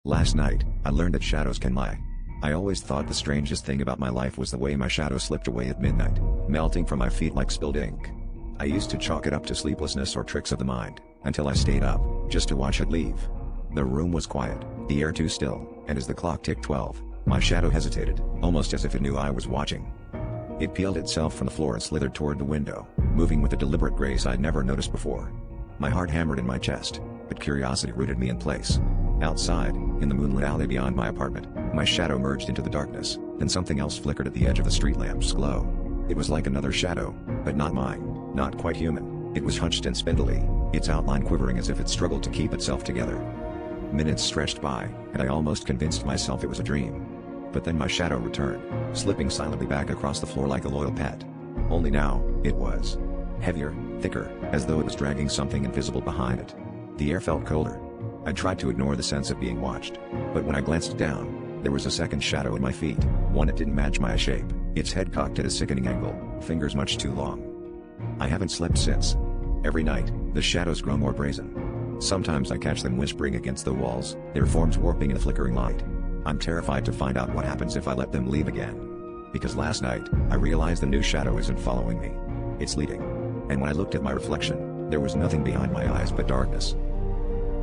Last night, I learned that shadows can lie. I always thought the strangest thing about my life was the way my shadow slipped away at midnight, melting from my feet like spilled ink. I used to chalk it up to sleeplessness or tricks of the mind, until I stayed up, just to watch it leave. The room was quiet, the air too still, and as the clock ticked 12, my shadow hesitated, almost as if it knew I was watching. It peeled itself from the floor and slithered toward the window, moving with a deliberate grace I'd never noticed before. My heart hammered in my chest, but curiosity rooted me in place. Outside, in the moonlit alley beyond my apartment, my shadow merged into the darkness, then something else flickered at the edge of the street lamp's glow. It was like another shadow, but not mine, not quite human. It was hunched and spindly, its outline quivering as if it struggled to keep itself together. Minutes stretched by, and I almost convinced myself it was a dream. But then my shadow returned, slipping silently back across the floor like a loyal pet. Only now, it was heavier, thicker, as though it was dragging something invisible behind it. The air felt colder. I tried to ignore the sense of being watched, but when I glanced down, there was a second shadow at my feet, one that didn't match my shape, its head cocked at a sickening angle, fingers much too long. I haven't slept since. Every night, the shadows grow more brazen. Sometimes I catch them whispering against the walls, their forms warping in the flickering light. I'm terrified to find out what happens if I let them leave again. Because last night, I realized the new shadow isn't following me. It's leading. And when I looked at my reflection, there was nothing behind my eyes but darkness.